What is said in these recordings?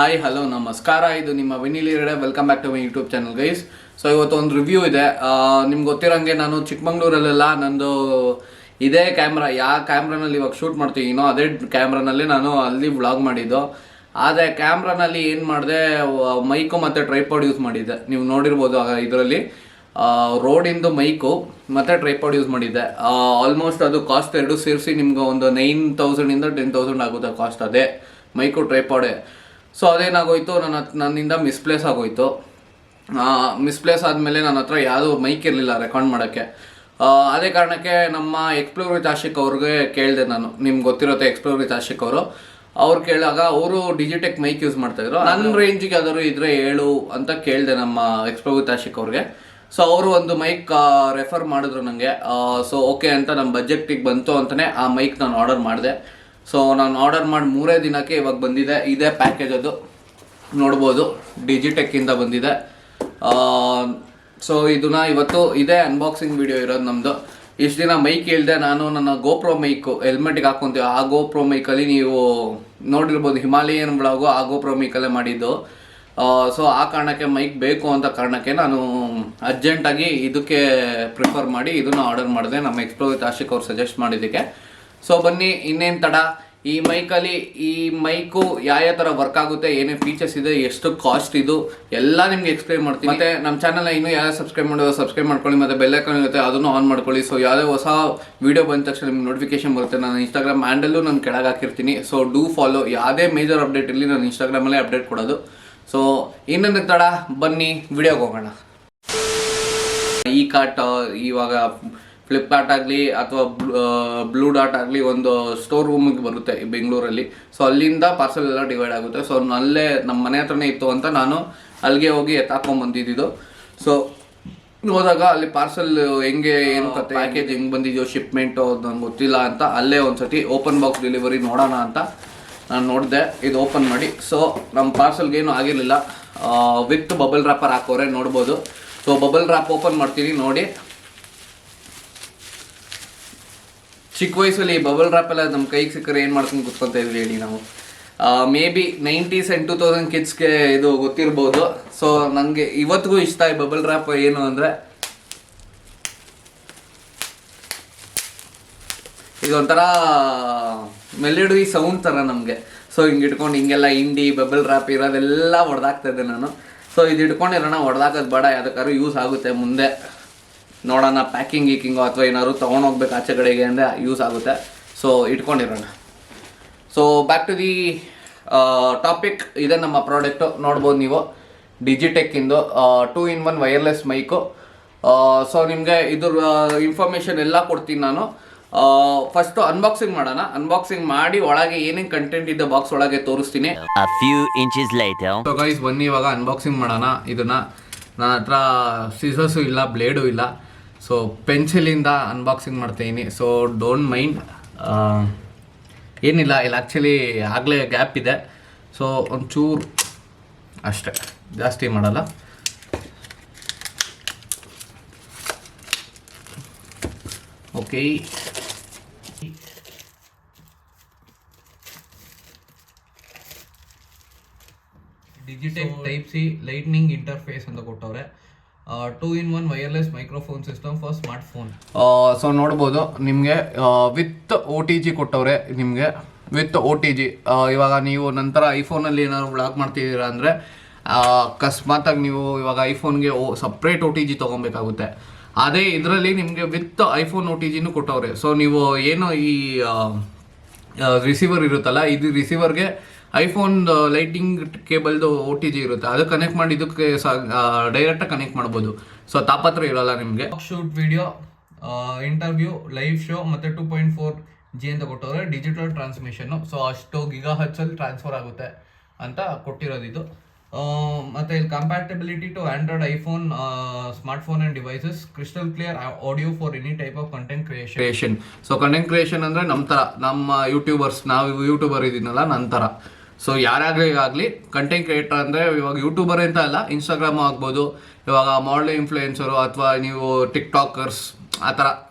Hi hello ನಮಸ್ಕಾರ, ಇದು ನಿಮ್ಮ ವಿನಿಲಿರಡೆ. Welcome back to my YouTube channel guys. So ಇವತ್ತು ಒಂದು ರಿವ್ಯೂ ಇದೆ. ನಿಮ್ಗೆ ಗೊತ್ತಿರೋಂಗೆ ನಾನು ಚಿಕ್ಕಮಂಗ್ಳೂರಲ್ಲೆಲ್ಲ ನಂದು ಇದೇ ಕ್ಯಾಮ್ರಾ, ಯಾವ ಕ್ಯಾಮ್ರಾನಲ್ಲಿ ಇವಾಗ ಶೂಟ್ ಮಾಡ್ತೀನೋ ಅದೇ ಕ್ಯಾಮ್ರಾನಲ್ಲಿ ನಾನು ಅಲ್ಲಿ ವ್ಲಾಗ್ ಮಾಡಿದ್ದು. ಆದರೆ ಕ್ಯಾಮ್ರಾನಲ್ಲಿ ಏನು ಮಾಡಿದೆ, ಮೈಕು ಮತ್ತು ಟ್ರೈಪಾಡ್ ಯೂಸ್ ಮಾಡಿದ್ದೆ. ನೀವು ನೋಡಿರ್ಬೋದು ಇದರಲ್ಲಿ ರೋಡಿಂದು ಮೈಕು ಮತ್ತು ಟ್ರೈಪಾಡ್ ಯೂಸ್ ಮಾಡಿದ್ದೆ. ಆಲ್ಮೋಸ್ಟ್ ಅದು ಕಾಸ್ಟ್ ಎರಡು ಸೇರಿಸಿ ನಿಮ್ಗೆ ಒಂದು 9,000 to 10,000 ಆಗುತ್ತೆ ಕಾಸ್ಟ್, ಅದೇ ಮೈಕು ಟ್ರೈಪಾಡೇ. ಸೊ ಅದೇನಾಗೋಯ್ತು, ನನ್ನಿಂದ ಮಿಸ್ಪ್ಲೇಸ್ ಆಗೋಯ್ತು. ಮಿಸ್ಪ್ಲೇಸ್ ಆದಮೇಲೆ ನನ್ನ ಹತ್ರ ಯಾವುದೂ ಮೈಕ್ ಇರಲಿಲ್ಲ ರೆಕಾರ್ಡ್ ಮಾಡೋಕ್ಕೆ. ಅದೇ ಕಾರಣಕ್ಕೆ ನಮ್ಮ ಎಕ್ಸ್ಪ್ಲೋರ್ ವಿತ್ ಆಶಿಕ್ ಅವ್ರಿಗೆ ಕೇಳಿದೆ ನಾನು. ನಿಮ್ಗೆ ಗೊತ್ತಿರುತ್ತೆ ಎಕ್ಸ್ಪ್ಲೋರ್ ವಿತ್ ಆಶಿಕ್ ಅವ್ರು ಕೇಳಿದಾಗ ಅವರು ಡಿಜಿಟೆಕ್ ಮೈಕ್ ಯೂಸ್ ಮಾಡ್ತಾಯಿದ್ರು. ನನ್ನ ರೇಂಜಿಗೆ ಯಾವ್ದಾದ್ರು ಇದ್ರೆ ಹೇಳು ಅಂತ ಕೇಳಿದೆ ನಮ್ಮ ಎಕ್ಸ್ಪ್ಲೋರ್ ವಿತ್ ಆಶಿಕ್ ಅವ್ರಿಗೆ. ಸೊ ಅವರು ಒಂದು ಮೈಕ್ ರೆಫರ್ ಮಾಡಿದ್ರು ನನಗೆ. ಸೊ ಓಕೆ ಅಂತ ನಮ್ಮ ಬಜೆಟ್ಟಿಗೆ ಬಂತು ಅಂತಲೇ ಆ ಮೈಕ್ ನಾನು ಆರ್ಡರ್ ಮಾಡಿದೆ. ಸೊ ನಾನು ಆರ್ಡರ್ ಮಾಡಿ 3 ದಿನಕ್ಕೆ ಇವಾಗ ಬಂದಿದೆ. ಇದೇ ಪ್ಯಾಕೇಜ್, ಅದು ನೋಡ್ಬೋದು, ಡಿಜಿಟೆಕ್ಕಿಂದ ಬಂದಿದೆ. ಸೊ ಇದನ್ನ ಇವತ್ತು ಇದೇ ಅನ್ಬಾಕ್ಸಿಂಗ್ ವಿಡಿಯೋ ಇರೋದು ನಮ್ಮದು. ಇಷ್ಟು ದಿನ ಮೈಕ್ ಹೇಳಿದೆ ನಾನು, ನನ್ನ ಗೋಪ್ರೋ ಮೈಕು ಹೆಲ್ಮೆಟಿಗೆ ಹಾಕ್ಕೊಂತೀವಿ, ಆ ಗೋಪ್ರೋ ಮೈಕಲ್ಲಿ ನೀವು ನೋಡಿರ್ಬೋದು, ಹಿಮಾಲಯನ್ ಬ್ಲಾಗು ಆ ಗೋಪ್ರೋ ಮೈಕಲ್ಲೇ ಮಾಡಿದ್ದು. ಸೊ ಆ ಕಾರಣಕ್ಕೆ ಮೈಕ್ ಬೇಕು ಅಂತ ಕಾರಣಕ್ಕೆ ನಾನು ಅರ್ಜೆಂಟಾಗಿ ಇದಕ್ಕೆ ಪ್ರಿಫರ್ ಮಾಡಿ ಇದನ್ನು ಆರ್ಡರ್ ಮಾಡಿದೆ, ನಮ್ಮ ಎಕ್ಸ್ಪ್ಲೋರ್ ವಿತ್ ಆಶಿಕ್ ಅವ್ರು ಸಜೆಸ್ಟ್ ಮಾಡಿದ್ದಕ್ಕೆ. ಸೊ ಬನ್ನಿ, ಇನ್ನೇನು ತಡ, ಈ ಮೈಕಲ್ಲಿ ಈ ಮೈಕು ಯಾವ ಥರ ವರ್ಕ್ ಆಗುತ್ತೆ, ಏನೇ ಫೀಚರ್ಸ್ ಇದೆ, ಎಷ್ಟು ಕಾಸ್ಟ್ ಇದು ಎಲ್ಲ ನಿಮ್ಗೆ ಎಕ್ಸ್ಪ್ಲೈನ್ ಮಾಡ್ತೀನಿ. ಮತ್ತು ನಮ್ಮ ಚಾನಲ್ನ ಇನ್ನೂ ಯಾರು ಸಬ್ಸ್ಕ್ರೈಬ್ ಮಾಡೋದು ಸಬ್ಸ್ಕ್ರೈಬ್ ಮಾಡ್ಕೊಳ್ಳಿ, ಮತ್ತು ಬೆಲ್ ಐಕಾನ್ ಇರುತ್ತೆ ಅದನ್ನು ಆನ್ ಮಾಡ್ಕೊಳ್ಳಿ. ಸೊ ಯಾವುದೇ ಹೊಸ ವೀಡಿಯೋ ಬಂದ ತಕ್ಷಣ ನಿಮ್ಗೆ ನೋಟಿಫಿಕೇಶನ್ ಬರುತ್ತೆ. ನಾನು ಇನ್ಸ್ಟಾಗ್ರಾಮ್ ಹ್ಯಾಂಡಲ್ಲೂ ನಾನು ಕೆಳಗೆ ಹಾಕಿರ್ತೀನಿ. So do follow. ಯಾವುದೇ ಮೇಜರ್ ಅಪ್ಡೇಟ್ ಇರಲಿ ನಾನು ಇನ್ಸ್ಟಾಗ್ರಾಮಲ್ಲೇ ಅಪ್ಡೇಟ್ ಕೊಡೋದು. ಸೊ ಇನ್ನೊಂದು ತಡ, ಬನ್ನಿ ವಿಡಿಯೋಗೆ ಹೋಗೋಣ. ಈ ಕಾರ್ಟ್ ಇವಾಗ ಫ್ಲಿಪ್ಕಾರ್ಟ್ ಆಗಲಿ ಅಥವಾ ಬ್ಲೂ ಡಾಟ್ ಆಗಲಿ ಒಂದು ಸ್ಟೋರ್ ರೂಮಿಗೆ ಬರುತ್ತೆ ಬೆಂಗಳೂರಲ್ಲಿ. ಸೊ ಅಲ್ಲಿಂದ ಪಾರ್ಸಲ್ ಎಲ್ಲ ಡಿವೈಡ್ ಆಗುತ್ತೆ. ಸೊ ಅಲ್ಲೇ ನಮ್ಮ ಮನೆ ಹತ್ರನೇ ಇತ್ತು ಅಂತ ನಾನು ಅಲ್ಲಿಗೆ ಹೋಗಿ ಎತ್ತಾಕೊಂಡ್ಬಂದಿದ್ದು. ಸೊ ಹೋದಾಗ ಅಲ್ಲಿ ಪಾರ್ಸಲ್ ಹೆಂಗೆ ಏನು ಕತೆ, ಪ್ಯಾಕೇಜ್ ಹೆಂಗೆ ಬಂದಿದೆಯೋ, ಶಿಪ್ಮೆಂಟು ನಂಗೆ ಗೊತ್ತಿಲ್ಲ ಅಂತ ಅಲ್ಲೇ ಒಂದು ಸತಿ ಓಪನ್ ಬಾಕ್ಸ್ ಡೆಲಿವರಿ ನೋಡೋಣ ಅಂತ ನಾನು ನೋಡಿದೆ. ಇದು ಓಪನ್ ಮಾಡಿ, ಸೊ ನಮ್ಮ ಪಾರ್ಸಲ್ಗೇನು ಆಗಿರಲಿಲ್ಲ. ವಿತ್ ಬಬಲ್ ರ್ಯಾಪರ್ ಹಾಕೋರೆ ನೋಡ್ಬೋದು. ಸೊ ಬಬಲ್ ರ್ಯಾಪ್ ಓಪನ್ ಮಾಡ್ತೀನಿ ನೋಡಿ. ಚಿಕ್ಕ ವಯಸ್ಸಲ್ಲಿ ಬಬಲ್ ರ್ಯಾಪ್ ಎಲ್ಲ ನಮ್ಮ ಕೈಗೆ ಸಿಕ್ಕರೆ ಏನು ಮಾಡ್ಕೊಂಡು ಕುತ್ಕೊತಾ ಇದ್ವಿ ಹೇಳಿ ನಾವು. ಮೇ ಬಿ 90s and 2000 ಕಿಡ್ಸ್ಗೆ ಇದು ಗೊತ್ತಿರ್ಬೋದು. ಸೊ ನನಗೆ ಇವತ್ತಿಗೂ ಇಷ್ಟ ಈ ಬಬಲ್ ರ್ಯಾಪ್. ಏನು ಅಂದರೆ ಇದೊಂಥರ ಮೆಲೋಡಿ ಸೌಂಡ್ ಥರ ನಮಗೆ. ಸೊ ಹಿಂಗೆ ಇಟ್ಕೊಂಡು ಹಿಂಗೆಲ್ಲ ಇಂಡಿ ಬಬಲ್ ರ್ಯಾಪ್ ಇರೋದೆಲ್ಲ ಹೊಡೆದಾಗ್ತಾಯಿದ್ದೆ ನಾನು. ಸೊ ಇದು ಇಟ್ಕೊಂಡಿರೋಣ, ಹೊಡೆದಾಕೋದು ಬೇಡ, ಯಾವ್ದಕ್ಕಾದ್ರೂ ಯೂಸ್ ಆಗುತ್ತೆ ಮುಂದೆ ನೋಡೋಣ. ಪ್ಯಾಕಿಂಗ್ ಗೀಕಿಂಗು ಅಥವಾ ಏನಾದ್ರು ತೊಗೊಂಡೋಗ್ಬೇಕು ಆಚೆ ಕಡೆಗೆ ಅಂದರೆ ಯೂಸ್ ಆಗುತ್ತೆ. ಸೊ ಇಟ್ಕೊಂಡಿರೋಣ. So back to the topic. ಇದೆ ನಮ್ಮ ಪ್ರಾಡಕ್ಟು, ನೋಡ್ಬೋದು ನೀವು, ಡಿಜಿಟೆಕ್ಕಿಂದು 2-in-1 ವೈರ್ಲೆಸ್ ಮೈಕು. ಸೊ ನಿಮಗೆ ಇದ್ರ ಇನ್ಫಾರ್ಮೇಷನ್ ಎಲ್ಲ ಕೊಡ್ತೀನಿ ನಾನು. ಫಸ್ಟು ಅನ್ಬಾಕ್ಸಿಂಗ್ ಮಾಡೋಣ. ಅನ್ಬಾಕ್ಸಿಂಗ್ ಮಾಡಿ ಒಳಗೆ ಏನೇನು ಕಂಟೆಂಟ್ ಇದೆ ಬಾಕ್ಸ್ ಒಳಗೆ ತೋರಿಸ್ತೀನಿ. ಸೊ ಗೈಸ್ ಬನ್ನಿ ಇವಾಗ ಅನ್ಬಾಕ್ಸಿಂಗ್ ಮಾಡೋಣ. ಇದನ್ನು ನನ್ನ ಹತ್ರ ಸೀಸರ್ಸು ಇಲ್ಲ, ಬ್ಲೇಡು ಇಲ್ಲ. ಸೊ ಪೆನ್ಸಿಲಿಂದ ಅನ್ಬಾಕ್ಸಿಂಗ್ ಮಾಡ್ತಾಯಿದ್ದೀನಿ. ಸೊ ಡೋಂಟ್ ಮೈಂಡ್, ಏನಿಲ್ಲ ಇಲ್ಲಿ ಆ್ಯಕ್ಚುಲಿ ಆಗಲೇ ಗ್ಯಾಪ್ ಇದೆ. ಸೊ ಒಂಚೂರು ಅಷ್ಟೇ, ಜಾಸ್ತಿ ಮಾಡಲ್ಲ. Okay, Digitech type C lightning interface ಅಂತ ಕೊಟ್ಟವ್ರೆ. 2-in-1 wireless microphone system for smart phone. So ನೋಡ್ಬೋದು ನಿಮಗೆ ವಿತ್ OTG ಕೊಟ್ಟವ್ರೆ. ನಿಮಗೆ ವಿತ್ OTG. ಇವಾಗ ನೀವು ನಂತರ ಐಫೋನಲ್ಲಿ ಏನಾದ್ರು ವ್ಲಾಗ್ ಮಾಡ್ತಿದ್ದೀರಾ ಅಂದರೆ ಅಕಸ್ಮಾತಾಗಿ ನೀವು ಇವಾಗ ಐಫೋನ್ಗೆ ಸಪ್ರೇಟ್ OTG ತೊಗೊಬೇಕಾಗುತ್ತೆ. ಅದೇ ಇದರಲ್ಲಿ ನಿಮಗೆ ವಿತ್ ಐಫೋನ್ OTGನೂ ಕೊಟ್ಟವ್ರೆ. ಸೊ ನೀವು ಏನು ಈ ರಿಸೀವರ್ ಇರುತ್ತಲ್ಲ, ಇದು ರಿಸೀವರ್ಗೆ ಐಫೋನ್ ಲೈಟಿಂಗ್ ಕೇಬಲ್ದು OTG ಇರುತ್ತೆ, ಅದು ಕನೆಕ್ಟ್ ಮಾಡಿ ಇದಕ್ಕೆ ಡೈರೆಕ್ಟಾಗಿ ಕನೆಕ್ಟ್ ಮಾಡ್ಬೋದು. ಸೊ ತಾಪತ್ರ ಇರೋಲ್ಲ ನಿಮಗೆ. Shoot video, interview, live show ಮತ್ತು 2.4G ಅಂತ ಕೊಟ್ಟವ್ರೆ. ಡಿಜಿಟಲ್ ಟ್ರಾನ್ಸ್ಮಿಷನ್ನು. ಸೊ ಅಷ್ಟು GHz ಟ್ರಾನ್ಸ್ಫರ್ ಆಗುತ್ತೆ ಅಂತ ಕೊಟ್ಟಿರೋದು ಇದು. ಮತ್ತು ಇಲ್ಲಿ compatibility to Android, iPhone, smartphone and devices, crystal clear audio for any type of content creation. So content creation ಅಂದರೆ ನಮ್ಮ ಥರ, ನಮ್ಮ ಯೂಟ್ಯೂಬರ್ಸ್, ನಾವು ಯೂಟ್ಯೂಬರ್ ಇದ್ದೀನಲ್ಲ ನನ್ನ ಥರ. ಸೊ ಯಾರಾಗಲಿ ಕಂಟೆಂಟ್ ಕ್ರಿಯೇಟರ್ ಅಂದರೆ ಇವಾಗ ಯೂಟ್ಯೂಬರ್ ಅಂತ ಅಲ್ಲ, ಇನ್ಸ್ಟಾಗ್ರಾಮು ಆಗ್ಬೋದು, ಇವಾಗ ಮಾಡಲ್ ಇನ್ಫ್ಲೂಯೆನ್ಸರು ಅಥವಾ ನೀವು ಟಿಕ್ಟಾಕರ್ಸ್ ಆ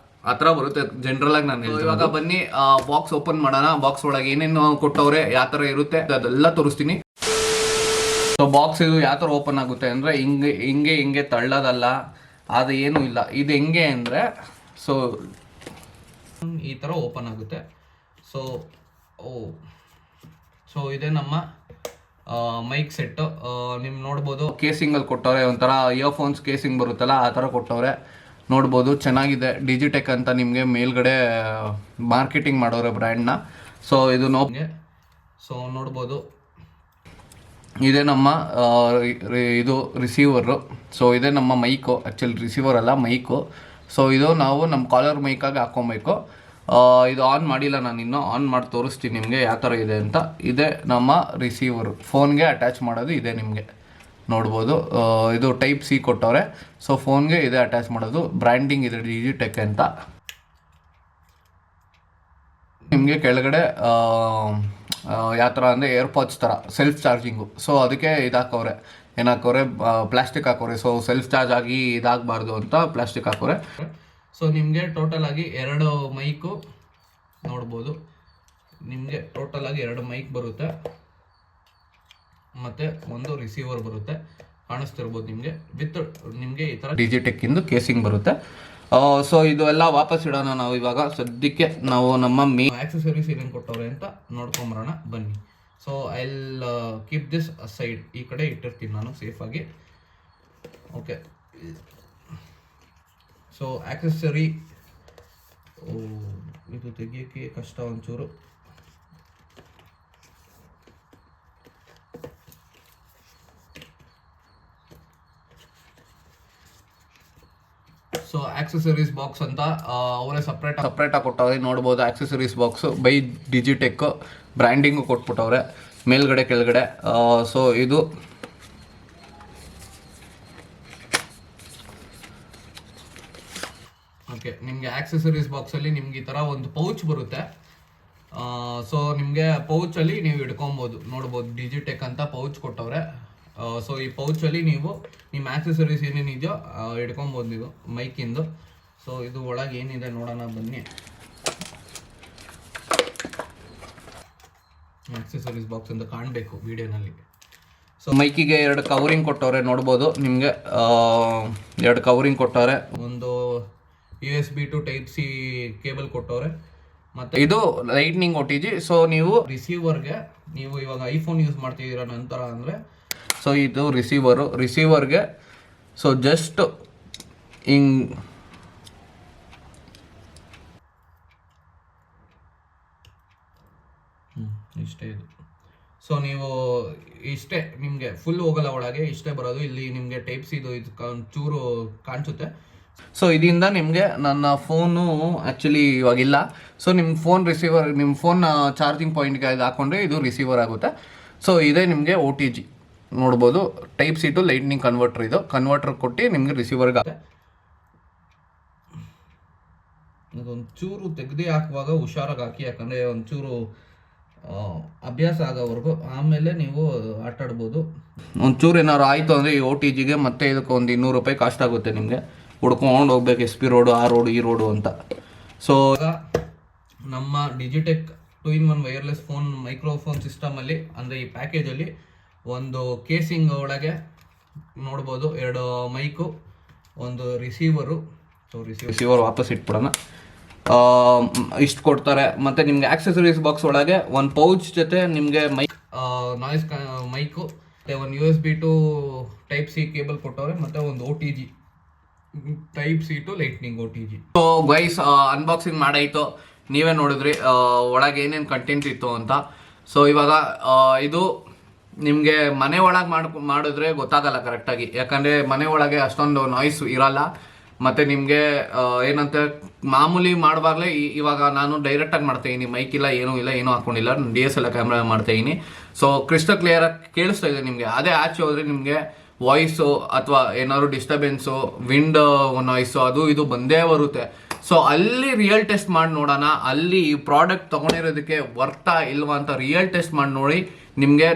ಥರ ಬರುತ್ತೆ ಜನರಲಾಗಿ. ನಾನು ಇವಾಗ ಬನ್ನಿ ಬಾಕ್ಸ್ ಓಪನ್ ಮಾಡೋಣ. ಬಾಕ್ಸ್ ಒಳಗೆ ಏನೇನು ಕೊಟ್ಟವ್ರೆ, ಯಾವ ಥರ ಇರುತ್ತೆ ಅದೆಲ್ಲ ತೋರಿಸ್ತೀನಿ. ಸೊ ಬಾಕ್ಸ್ ಇದು ಯಾವ ಥರ ಓಪನ್ ಆಗುತ್ತೆ ಅಂದರೆ ಹಿಂಗೆ ತಳ್ಳೋದಲ್ಲ, ಅದು ಏನೂ ಇಲ್ಲ. ಇದು ಹೆಂಗೆ ಅಂದರೆ ಸೊ ಈ ಥರ ಓಪನ್ ಆಗುತ್ತೆ. ಸೊ ಇದೇ ನಮ್ಮ ಮೈಕ್ ಸೆಟ್ಟು. ನೀವು ನೋಡ್ಬೋದು ಕೇಸಿಂಗಲ್ಲಿ ಕೊಟ್ಟವ್ರೆ, ಒಂಥರ ಇಯರ್ಫೋನ್ಸ್ ಕೇಸಿಂಗ್ ಬರುತ್ತಲ್ಲ ಆ ಥರ ಕೊಟ್ಟವ್ರೆ. ನೋಡ್ಬೋದು ಚೆನ್ನಾಗಿದೆ. ಡಿಜಿಟೆಕ್ ಅಂತ ನಿಮಗೆ ಮೇಲ್ಗಡೆ ಮಾರ್ಕೆಟಿಂಗ್ ಮಾಡೋರೆ ಬ್ರ್ಯಾಂಡ್ನ. ಸೊ ಇದು ನೋಡ್ಬೋದು ಇದೇ ನಮ್ಮ ಇದು ರಿಸೀವರು. ಸೊ ಇದೇ ನಮ್ಮ ಮೈಕು, ಆ್ಯಕ್ಚುಲಿ ರಿಸೀವರ್ ಅಲ್ಲ ಮೈಕು. ಸೊ ಇದು ನಾವು ನಮ್ಮ ಕಾಲರ್ ಮೈಕಾಗಿ ಹಾಕ್ಕೊಬೇಕು. ಇದು ಆನ್ ಮಾಡಿಲ್ಲ, ನಾನು ಇನ್ನೂ ಆನ್ ಮಾಡಿ ತೋರಿಸ್ತೀನಿ ನಿಮಗೆ ಯಾವ ಥರ ಇದೆ ಅಂತ. ಇದೇ ನಮ್ಮ ರಿಸೀವರು, ಫೋನ್ಗೆ ಅಟ್ಯಾಚ್ ಮಾಡೋದು ಇದೆ. ನಿಮಗೆ ನೋಡ್ಬೋದು ಇದು ಟೈಪ್ ಸಿ ಕೊಟ್ಟವ್ರೆ. ಸೊ ಫೋನ್ಗೆ ಇದೆ ಅಟ್ಯಾಚ್ ಮಾಡೋದು. ಬ್ರ್ಯಾಂಡಿಂಗ್ ಇದೆ ಡಿಜಿಟೆಕ್ ಅಂತ. ನಿಮಗೆ ಕೆಳಗಡೆ ಯಾವ ಥರ ಅಂದರೆ ಏರ್ಪಾಡ್ಸ್ ಥರ ಸೆಲ್ಫ್ ಚಾರ್ಜಿಂಗು. ಸೊ ಅದಕ್ಕೆ ಇದಾಕವ್ರೆ, ಏನಾಕವ್ರೆ ಪ್ಲಾಸ್ಟಿಕ್ ಹಾಕವ್ರೆ. ಸೊ ಸೆಲ್ಫ್ ಚಾರ್ಜ್ ಆಗಿ ಇದಾಗಬಾರ್ದು ಅಂತ ಪ್ಲಾಸ್ಟಿಕ್ ಹಾಕವ್ರೆ. ಸೊ ನಿಮಗೆ ಟೋಟಲ್ ಆಗಿ 2 ಮೈಕು ನೋಡ್ಬೋದು. ನಿಮಗೆ ಟೋಟಲ್ ಆಗಿ 2 ಮೈಕ್ ಬರುತ್ತೆ ಮತ್ತು ಒಂದು ರಿಸೀವರ್ ಬರುತ್ತೆ. ಕಾಣಿಸ್ತಿರ್ಬೋದು ನಿಮಗೆ. ವಿತ್ ನಿಮಗೆ ಈ ಥರ ಡಿಜಿಟೆಕ್ ಇಂದು ಕೇಸಿಂಗ್ ಬರುತ್ತೆ. ಸೊ ಇದು ಎಲ್ಲ ವಾಪಸ್ ಇಡೋಣ ನಾವು ಇವಾಗ. ಸದ್ಯಕ್ಕೆ ನಾವು ನಮ್ಮ ಆಕ್ಸೆಸರೀಸ್ ಏನೇನು ಕೊಟ್ಟವ್ರೆ ಅಂತ ನೋಡ್ಕೊಂಬರೋಣ ಬನ್ನಿ. So I will keep this side, ಈ ಕಡೆ ಇಟ್ಟಿರ್ತೀನಿ ನಾನು ಸೇಫಾಗಿ. ಓಕೆ, ಸೊ ಆಕ್ಸೆಸರಿ ಇದು ತೆಗಿಯೋಕ್ಕೆ ಕಷ್ಟ ಒಂಚೂರು. ಸೊ ಆಕ್ಸೆಸರೀಸ್ ಬಾಕ್ಸ್ ಅಂತ ಅವರೇ ಸಪ್ರೇಟಾಗಿ ಕೊಟ್ಟವ್ರೆ. ನೋಡ್ಬೋದು accessories box by Digitek branding ಕೊಟ್ಬಿಟ್ಟವ್ರೆ ಮೇಲ್ಗಡೆ ಕೆಳಗಡೆ. ಸೊ ಇದು ಓಕೆ, ನಿಮಗೆ ಆಕ್ಸೆಸರೀಸ್ ಬಾಕ್ಸಲ್ಲಿ ನಿಮ್ಗೆ ಈ ಥರ ಒಂದು ಪೌಚ್ ಬರುತ್ತೆ. ಸೊ ನಿಮಗೆ ಪೌಚಲ್ಲಿ ನೀವು ಇಟ್ಕೊಬೋದು. ನೋಡ್ಬೋದು ಡಿಜಿಟೆಕ್ ಅಂತ ಪೌಚ್ ಕೊಟ್ಟವ್ರೆ. ಸೊ ಈ ಪೌಚಲ್ಲಿ ನೀವು ನಿಮ್ಮ ಆಕ್ಸೆಸರೀಸ್ ಏನೇನಿದೆಯೋ ಇಟ್ಕೊಬೋದು ನೀವು ಮೈಕಿಂದು. ಸೊ ಇದು ಒಳಗೆ ಏನಿದೆ ನೋಡೋಣ ಬನ್ನಿ. ಆಕ್ಸೆಸರೀಸ್ ಬಾಕ್ಸ್ ಅಂತ ಕಾಣಬೇಕು ವಿಡಿಯೋನಲ್ಲಿ. ಸೊ ಮೈಕಿಗೆ 2 ಕವರಿಂಗ್ ಕೊಟ್ಟವ್ರೆ. ನೋಡ್ಬೋದು ನಿಮಗೆ 2 ಕವರಿಂಗ್ ಕೊಟ್ಟವ್ರೆ. ಒಂದು USB to type C cable ಕೊಟ್ಟವ್ರೆ. ಮತ್ತು ಇದು ಲೈಟ್ನಿಂಗ್ OTG. ಸೊ ನೀವು ರಿಸೀವರ್ಗೆ, ನೀವು ಇವಾಗ ಐಫೋನ್ ಯೂಸ್ ಮಾಡ್ತಿದ್ದೀರ ನಂತರ ಅಂದರೆ, ಸೊ ಇದು ರಿಸೀವರ್ಗೆ ಸೊ ಜಸ್ಟ್ ಇಷ್ಟೇ ಇದು. ಸೊ ನೀವು ಇಷ್ಟೇ, ನಿಮಗೆ ಫುಲ್ ಹೋಗಲ್ಲ ಒಳಗೆ, ಇಷ್ಟೇ ಬರೋದು. ಇಲ್ಲಿ ನಿಮಗೆ ಟೈಪ್ ಸಿ ಇದು ಚೂರು ಕಾಣಿಸುತ್ತೆ. ಸೊ ಇದರಿಂದ ನಿಮಗೆ ನನ್ನ ಫೋನು ಆ್ಯಕ್ಚುಲಿ ಇವಾಗಿಲ್ಲ. ಸೊ ನಿಮ್ಮ ಫೋನ್ ಚಾರ್ಜಿಂಗ್ ಪಾಯಿಂಟ್ಗೆ ಇದು ಹಾಕ್ಕೊಂಡ್ರೆ ಇದು ರಿಸೀವರ್ ಆಗುತ್ತೆ. ಸೊ ಇದೇ ನಿಮಗೆ OTG ನೋಡ್ಬೋದು. Type C to lightning converter. ಇದು ಕನ್ವರ್ಟರ್ ಕೊಟ್ಟು ನಿಮಗೆ ರಿಸೀವರ್ಗೆ ಆಗುತ್ತೆ. ಅದೊಂಚೂರು ತೆಗೆದು ಹಾಕುವಾಗ ಹುಷಾರಾಗಿ ಹಾಕಿ, ಯಾಕಂದರೆ ಒಂಚೂರು ಅಭ್ಯಾಸ ಆಗೋವರೆಗೂ, ಆಮೇಲೆ ನೀವು ಆಟಾಡ್ಬೋದು. ಒಂಚೂರು ಏನಾದ್ರು ಆಯಿತು ಅಂದರೆ ಈ OTGಗೆ ಮತ್ತೆ ಇದಕ್ಕೆ ಒಂದು 200 ರೂಪಾಯಿ ಕಾಸ್ಟ್ ಆಗುತ್ತೆ. ನಿಮಗೆ ಹುಡ್ಕೊಂಡು ಹೋಗ್ಬೇಕು SP ರೋಡು, ಆ ರೋಡು, ಈ ರೋಡು ಅಂತ. ಸೊ ನಮ್ಮ Digitek 2-in-1 wireless phone microphone ಸಿಸ್ಟಮಲ್ಲಿ, ಅಂದರೆ ಈ ಪ್ಯಾಕೇಜಲ್ಲಿ ಒಂದು ಕೇಸಿಂಗ್ ಒಳಗೆ ನೋಡ್ಬೋದು 2 ಮೈಕು, ಒಂದು ರಿಸೀವರು. ಸೊ ರಿಸೀವರ್ ವಾಪಸ್ ಇಟ್ಬಿಡೋಣ. ಇಷ್ಟು ಕೊಡ್ತಾರೆ. ಮತ್ತು ನಿಮಗೆ ಆಕ್ಸೆಸರೀಸ್ ಬಾಕ್ಸ್ ಒಳಗೆ ಒಂದು ಪೌಚ್ ಜೊತೆ ನಿಮಗೆ ನಾಯ್ಸ್ ಮೈಕು, ಮತ್ತು ಒಂದು USB to type C cable ಕೊಟ್ಟವ್ರೆ, ಮತ್ತು ಒಂದು OTG type C to lightning OTG. So guys, unboxing ಮಾಡಾಯಿತು, ನೀವೇ ನೋಡಿದ್ರಿ ಒಳಗೆ ಏನೇನು ಕಂಟೆಂಟ್ ಇತ್ತು ಅಂತ. ಸೊ ಇವಾಗ ಇದು ನಿಮಗೆ ಮನೆ ಒಳಗೆ ಮಾಡಿದ್ರೆ ಗೊತ್ತಾಗಲ್ಲ ಕರೆಕ್ಟಾಗಿ, ಯಾಕಂದರೆ ಮನೆ ಒಳಗೆ ಅಷ್ಟೊಂದು ನಾಯ್ಸ್ ಇರಲ್ಲ. ಮತ್ತು ನಿಮಗೆ ಏನಂತ ಮಾಮೂಲಿ ಮಾಡುವಾಗಲೇ ಇವಾಗ ನಾನು ಡೈರೆಕ್ಟಾಗಿ ಮಾಡ್ತಾಯಿದ್ದೀನಿ, ಮೈಕ್ ಇಲ್ಲ, ಏನೂ ಇಲ್ಲ, ಏನೂ ಹಾಕ್ಕೊಂಡಿಲ್ಲ, DSLR ಕ್ಯಾಮ್ರಾ ಮಾಡ್ತಾಯಿದ್ದೀನಿ. ಸೊ ಕ್ರಿಸ್ಟಲ್ ಕ್ಲಿಯರಾಗಿ ಕೇಳಿಸ್ತಾ ಇದೆ ನಿಮಗೆ. ಅದೇ ಆಚೆ ಹೋದರೆ ನಿಮಗೆ ವಾಯ್ಸು ಅಥವಾ ಏನಾದ್ರು ಡಿಸ್ಟರ್ಬೆನ್ಸು, ವಿಂಡ್ ನಾಯ್ಸು, ಅದು ಇದು ಬಂದೇ ಬರುತ್ತೆ. ಸೊ ಅಲ್ಲಿ ರಿಯಲ್ ಟೆಸ್ಟ್ ಮಾಡಿ ನೋಡೋಣ, ಅಲ್ಲಿ ಈ ಪ್ರಾಡಕ್ಟ್ ತೊಗೊಂಡಿರೋದಕ್ಕೆ ವರ್ತಾ ಇಲ್ವಾ ಅಂತ ರಿಯಲ್ ಟೆಸ್ಟ್ ಮಾಡಿ ನೋಡಿ ನಿಮಗೆ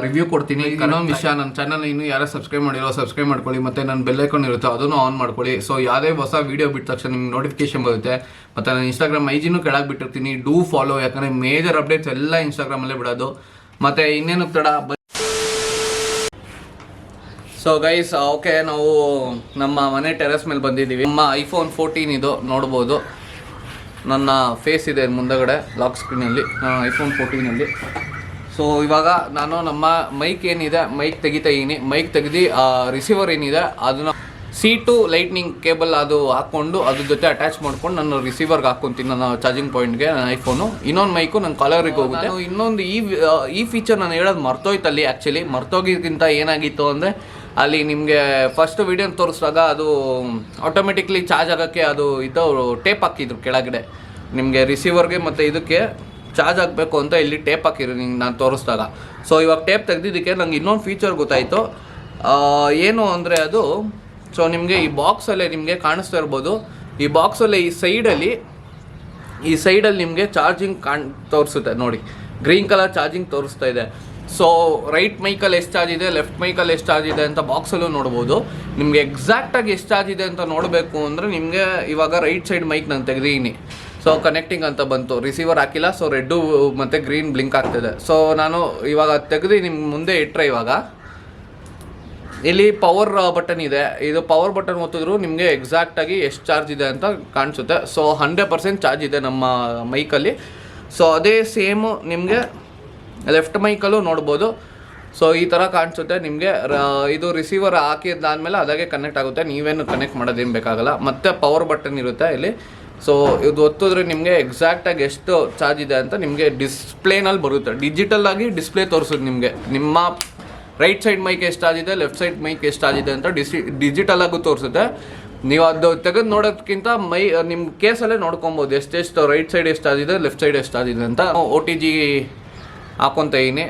ರಿವ್ಯೂ ಕೊಡ್ತೀನಿ. ಇನ್ನೊಂದು ವಿಷಯ, ನನ್ನ ಚಾನಲ್ ಇನ್ನೂ ಯಾರು ಸಬ್ಸ್ಕ್ರೈಬ್ ಮಾಡಿರೋ ಸಬ್ಸ್ಕ್ರೈಬ್ ಮಾಡ್ಕೊಳ್ಳಿ, ಮತ್ತು ನನ್ನ ಬೆಲ್ ಐಕಾನ್ ಇರುತ್ತೆ ಅದನ್ನು ಆನ್ ಮಾಡ್ಕೊಳ್ಳಿ. ಸೊ ಯಾವುದೇ ಹೊಸ ವೀಡಿಯೋ ಬಿಟ್ಟ ತಕ್ಷಣ ನಿಮ್ಗೆ ನೋಟಿಫಿಕೇಶನ್ ಬರುತ್ತೆ. ಮತ್ತು ನಾನು ಇನ್ಸ್ಟಾಗ್ರಾಮ್ IG ಕೆಳಗೆ ಬಿಟ್ಟಿರ್ತೀನಿ, ಡೂ ಫಾಲೋ. ಯಾಕಂದರೆ ಮೇಜರ್ ಅಪ್ಡೇಟ್ಸ್ ಎಲ್ಲ ಇನ್ಸ್ಟಾಗ್ರಾಮಲ್ಲೇ ಬಿಡೋದು. ಮತ್ತು ಇನ್ನೇನು ತಡ ಸೊ ಗೈಸ್ ಓಕೆ, ನಾವು ನಮ್ಮ ಮನೆ ಟೆರೆಸ್ ಮೇಲೆ ಬಂದಿದ್ದೀವಿ. ನಮ್ಮ ಐಫೋನ್ 14 ಇದು ನೋಡ್ಬೋದು, ನನ್ನ ಫೇಸ್ ಇದೆ ಮುಂದಗಡೆ ಲಾಕ್ ಸ್ಕ್ರೀನಲ್ಲಿ, ಐಫೋನ್ 14ಅಲ್ಲಿ. ಸೊ ಇವಾಗ ನಾನು ನಮ್ಮ ಮೈಕ್ ಏನಿದೆ ಮೈಕ್ ತೆಗಿತಾ ಇದ್ದೀನಿ. ಮೈಕ್ ತೆಗೆದು ರಿಸೀವರ್ ಏನಿದೆ ಅದನ್ನು C2 ಲೈಟ್ನಿಂಗ್ ಕೇಬಲ್ ಅದು ಹಾಕ್ಕೊಂಡು ಅದ್ರ ಜೊತೆ ಅಟ್ಯಾಚ್ ಮಾಡ್ಕೊಂಡು ನಾನು ರಿಸೀವರ್ಗೆ ಹಾಕ್ಕೊಂತೀನಿ ನನ್ನ ಚಾರ್ಜಿಂಗ್ ಪಾಯಿಂಟ್ಗೆ ನನ್ನ ಐಫೋನು. ಇನ್ನೊಂದು ಮೈಕು ನನ್ನ ಕಾಲರಿಗೆ ಹೋಗುತ್ತೆ. ಇನ್ನೊಂದು ಈ ಫೀಚರ್ ನಾನು ಹೇಳೋದು ಮರ್ತೋಯ್ತಲ್ಲಿ. ಆ್ಯಕ್ಚುಲಿ ಮರ್ತೋಗಿದ್ಕಿಂತ ಏನಾಗಿತ್ತು ಅಂದರೆ ಅಲ್ಲಿ ನಿಮಗೆ ಫಸ್ಟ್ ವೀಡಿಯೋನ ತೋರಿಸಿದಾಗ ಅದು ಆಟೋಮೆಟಿಕ್ಲಿ ಚಾರ್ಜ್ ಆಗೋಕ್ಕೆ ಅದು ಇದು ಟೇಪ್ ಹಾಕಿದ್ರು ಕೆಳಗಡೆ ನಿಮಗೆ ರಿಸೀವರ್ಗೆ ಮತ್ತು ಇದಕ್ಕೆ ಚಾರ್ಜ್ ಆಗಬೇಕು ಅಂತ ಇಲ್ಲಿ ಟೇಪ್ ಹಾಕಿದ್ರು ನಿಂಗೆ ನಾನು ತೋರಿಸಿದಾಗ. ಸೊ ಇವಾಗ ಟೇಪ್ ತೆಗೆದಿದ್ದಕ್ಕೆ ನಂಗೆ ಇನ್ನೊಂದು ಫೀಚರ್ ಗೊತ್ತಾಯಿತು. ಏನು ಅಂದರೆ ಅದು, ಸೊ ನಿಮಗೆ ಈ ಬಾಕ್ಸಲ್ಲೇ ನಿಮಗೆ ಕಾಣಿಸ್ತಾ ಇರ್ಬೋದು, ಈ ಬಾಕ್ಸಲ್ಲೇ ಈ ಸೈಡಲ್ಲಿ ನಿಮಗೆ ಚಾರ್ಜಿಂಗ್ ತೋರಿಸುತ್ತೆ ನೋಡಿ, ಗ್ರೀನ್ ಕಲರ್ ಚಾರ್ಜಿಂಗ್ ತೋರಿಸ್ತಾ ಇದೆ. ಸೊ ರೈಟ್ ಮೈಕಲ್ಲಿ ಎಷ್ಟು ಚಾರ್ಜ್ ಇದೆ, ಲೆಫ್ಟ್ ಮೈಕಲ್ಲಿ ಎಷ್ಟು ಚಾರ್ಜ್ ಇದೆ ಅಂತ ಬಾಕ್ಸಲ್ಲೂ ನೋಡ್ಬೋದು. ನಿಮಗೆ ಎಕ್ಸಾಕ್ಟಾಗಿ ಎಷ್ಟು ಚಾರ್ಜ್ ಇದೆ ಅಂತ ನೋಡಬೇಕು ಅಂದರೆ ನಿಮಗೆ ಇವಾಗ ರೈಟ್ ಸೈಡ್ ಮೈಕ್ ನಾನು ತೆಗೆದೀನಿ. ಸೊ ಕನೆಕ್ಟಿಂಗ್ ಅಂತ ಬಂತು, ರಿಸೀವರ್ ಹಾಕಿಲ್ಲ. ಸೊ ರೆಡ್ಡು ಮತ್ತು ಗ್ರೀನ್ ಬ್ಲಿಂಕ್ ಆಗ್ತಿದೆ. ಸೊ ನಾನು ಇವಾಗ ತೆಗೆದು ನಿಮ್ಗೆ ಮುಂದೆ ಇಟ್ಟರೆ ಇವಾಗ ಇಲ್ಲಿ ಪವರ್ ಬಟನ್ ಇದೆ. ಇದು ಪವರ್ ಬಟನ್ ಒತ್ತಿದ್ರು ನಿಮಗೆ ಎಕ್ಸಾಕ್ಟಾಗಿ ಎಷ್ಟು ಚಾರ್ಜ್ ಇದೆ ಅಂತ ಕಾಣಿಸುತ್ತೆ. ಸೊ 100% ಚಾರ್ಜ್ ಇದೆ ನಮ್ಮ ಮೈಕಲ್ಲಿ. ಸೊ ಅದೇ ಸೇಮು ನಿಮಗೆ ಲೆಫ್ಟ್ ಮೈಕಲ್ಲೂ ನೋಡ್ಬೋದು. ಸೊ ಈ ಥರ ಕಾಣಿಸುತ್ತೆ ನಿಮಗೆ. ಇದು ರಿಸೀವರ್ ಹಾಕಿದ್ದಾದಮೇಲೆ ಅದಾಗೆ ಕನೆಕ್ಟ್ ಆಗುತ್ತೆ, ನೀವೇನು ಕನೆಕ್ಟ್ ಮಾಡೋದೇನು ಬೇಕಾಗಲ್ಲ. ಮತ್ತು ಪವರ್ ಬಟನ್ ಇರುತ್ತೆ ಇಲ್ಲಿ. ಸೊ ಇದು ಒತ್ತಿದ್ರೆ ನಿಮಗೆ ಎಕ್ಸಾಕ್ಟಾಗಿ ಎಷ್ಟು ಚಾರ್ಜ್ ಇದೆ ಅಂತ ನಿಮಗೆ ಡಿಸ್ಪ್ಲೇನಲ್ಲಿ ಬರುತ್ತೆ. ಡಿಜಿಟಲ್ ಆಗಿ ಡಿಸ್ಪ್ಲೇ ತೋರಿಸೋದು ನಿಮಗೆ ನಿಮ್ಮ ರೈಟ್ ಸೈಡ್ ಮೈಕ್ ಎಷ್ಟು ಚಾರ್ಜ್ ಇದೆ, ಲೆಫ್ಟ್ ಸೈಡ್ ಮೈಕ್ ಎಷ್ಟು ಚಾರ್ಜ್ ಇದೆ ಅಂತ ಡಿಜಿಟಲ್ ಆಗು ತೋರಿಸುತ್ತೆ. ನೀವು ಅದು ತೆಗೆದು ನೋಡೋದಕ್ಕಿಂತ ನಿಮ್ಮ ಕೇಸಲ್ಲೇ ನೋಡ್ಕೊಬೋದು ಎಷ್ಟೆಷ್ಟು ರೈಟ್ ಸೈಡ್ ಎಷ್ಟು ಚಾರ್ಜ್ ಇದೆ, ಲೆಫ್ಟ್ ಸೈಡ್ ಎಷ್ಟು ಚಾರ್ಜ್ ಇದೆ ಅಂತ. OTG ಹಾಕ್ಕೊತಾ ಇದ್ದೀನಿ,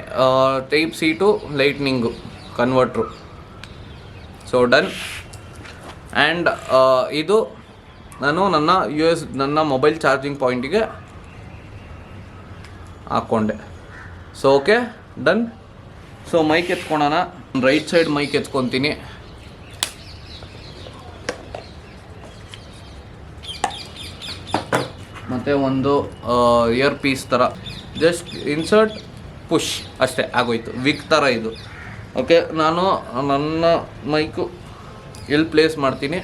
type C to lightning converter. So done. And ಇದು ನಾನು ನನ್ನ ಮೊಬೈಲ್ ಚಾರ್ಜಿಂಗ್ ಪಾಯಿಂಟಿಗೆ ಹಾಕ್ಕೊಂಡೆ. So okay done. So mic ಎತ್ಕೊಳೋಣ. ರೈಟ್ ಸೈಡ್ ಮೈಕ್ ಎತ್ಕೊತೀನಿ. ಮತ್ತು ಒಂದು ಇಯರ್ ಪೀಸ್ ಥರ ಜಸ್ಟ್ ಇನ್ಸರ್ಟ್ ಪುಷ್ ಅಷ್ಟೇ ಆಗೋಯ್ತು. ವಿಗ್ ಥರ ಇದು. ಓಕೆ, ನಾನು ನನ್ನ ಮೈಕು ಇಲ್ಲಿ ಪ್ಲೇಸ್ ಮಾಡ್ತೀನಿ.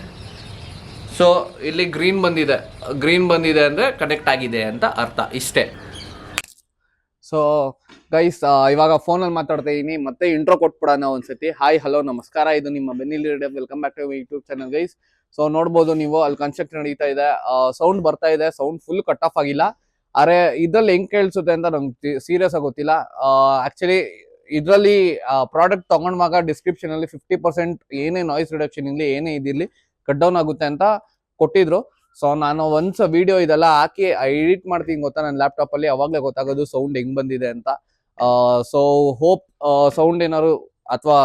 ಸೊ ಇಲ್ಲಿ ಗ್ರೀನ್ ಬಂದಿದೆ ಅಂದರೆ ಕನೆಕ್ಟ್ ಆಗಿದೆ ಅಂತ ಅರ್ಥ, ಇಷ್ಟೇ. ಸೊ ಗೈಸ್ ಇವಾಗ ಫೋನಲ್ಲಿ ಮಾತಾಡ್ತಾ ಇದ್ದೀನಿ, ಮತ್ತೆ ಇಂಟ್ರೋ ಕೊಟ್ಬಿಡೋಣ ಒಂದ್ಸತಿ. ಹಾಯ್ ಹಲೋ ನಮಸ್ಕಾರ, ಇದು ನಿಮ್ಮ ಬೆನ್ನಿಲಿ welcome back to YouTube channel guys. So ನೋಡ್ಬೋದು ನೀವು ಅಲ್ಲಿ ಕನ್ಸ್ಟ್ರಕ್ಷನ್ ನಡೀತಾ ಇದೆ, ಸೌಂಡ್ ಬರ್ತಾ ಇದೆ. ಸೌಂಡ್ ಫುಲ್ ಕಟ್ ಆಫ್ ಆಗಿಲ್ಲ, ಅರೆ ಇದ್ರಲ್ಲಿ ಹೆಂಗ್ ಕೇಳಿಸುತ್ತೆ ಅಂತ ನಂಗೆ ಸೀರಿಯಸ್ ಆಗಿ ಗೊತ್ತಿಲ್ಲ. ಆಕ್ಚುಲಿ ಇದರಲ್ಲಿ ಪ್ರಾಡಕ್ಟ್ ತಗೊಂಡಾಗ ಡಿಸ್ಕ್ರಿಪ್ಷನ್ ಅಲ್ಲಿ 50% ಏನೇ ನಾಯ್ಸ್ ರಿಡಕ್ಷನ್ ಇರಲಿ, ಏನೇ ಇದಿರಲಿ ಕಟ್ ಡೌನ್ ಆಗುತ್ತೆ ಅಂತ ಕೊಟ್ಟಿದ್ರು. ಸೊ ನಾನು ಒನ್ಸ್ ವಿಡಿಯೋ ಇದೆಲ್ಲ ಹಾಕಿ ಎಡಿಟ್ ಮಾಡ್ತೀನಿ ಗೊತ್ತಾ ನನ್ನ ಲ್ಯಾಪ್ಟಾಪ್ ಅಲ್ಲಿ, ಅವಾಗಲೇ ಗೊತ್ತಾಗೋದು ಸೌಂಡ್ ಹೆಂಗ್ ಬಂದಿದೆ ಅಂತ. ಸೊ ಹೋಪ್ ಸೌಂಡ್ ಏನಾದ್ರು ಅಥವಾ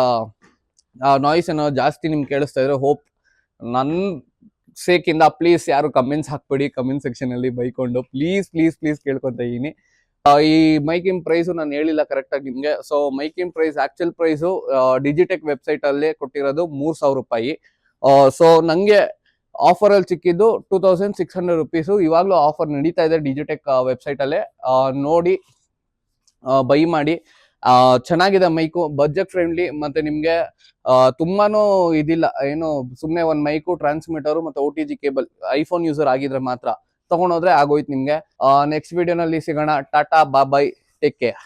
ನಾಯ್ಸ್ ಏನಾದ್ರು ಜಾಸ್ತಿ ನಿಮ್ಗೆ ಕೇಳಿಸ್ತಾ ಇದ್ರೆ ಹೋಪ್ ನನ್ನ ಸೇಕಿಂದ ಪ್ಲೀಸ್ ಯಾರು ಕಮೆಂಟ್ಸ್ ಹಾಕ್ಬೇಡಿ ಕಮೆಂಟ್ ಸೆಕ್ಷನ್ ಅಲ್ಲಿ ಬೈಕೊಂಡು, ಪ್ಲೀಸ್ ಕೇಳ್ಕೊತಾ ಇದೀನಿ. ಈ ಮೈಕಿನ್ ಪ್ರೈಸು ನಾನು ಹೇಳಿಲ್ಲ ಕರೆಕ್ಟಾಗಿ ನಿಮಗೆ. ಸೊ ಮೈಕಿನ್ price actual price Digitek website ಅಲ್ಲೇ ಕೊಟ್ಟಿರೋದು 3,000 ರೂಪಾಯಿ. ಸೊ ನಂಗೆ ಆಫರ್ ಅಲ್ಲಿ ಸಿಕ್ಕಿದ್ದು 2,600 ರುಪೀಸು. ಇವಾಗಲೂ ಆಫರ್ ನಡೀತಾ ಇದೆ ಡಿಜಿಟೆಕ್ ವೆಬ್ಸೈಟ್ ಅಲ್ಲೇ, ನೋಡಿ ಬೈ ಮಾಡಿ. ಚೆನ್ನಾಗಿದೆ ಮೈಕು, ಬಜೆಟ್ ಫ್ರೆಂಡ್ಲಿ, ಮತ್ತೆ ನಿಮ್ಗೆ ತುಂಬಾನು ಇದಿಲ್ಲ, ಏನು ಸುಮ್ನೆ ಒಂದ್ ಮೈಕು, ಟ್ರಾನ್ಸ್ಮಿಟರು ಮತ್ತೆ OTG ಕೇಬಲ್ ಐಫೋನ್ ಯೂಸರ್ ಆಗಿದ್ರೆ ಮಾತ್ರ ತಗೊಂಡೋದ್ರೆ ಆಗೋಯ್ತು ನಿಮ್ಗೆ. ನೆಕ್ಸ್ಟ್ ವಿಡಿಯೋನಲ್ಲಿ ಸಿಗೋಣ. ಟಾಟಾ, ಬಾಯ್, ಟೇಕ್ ಕೇರ್.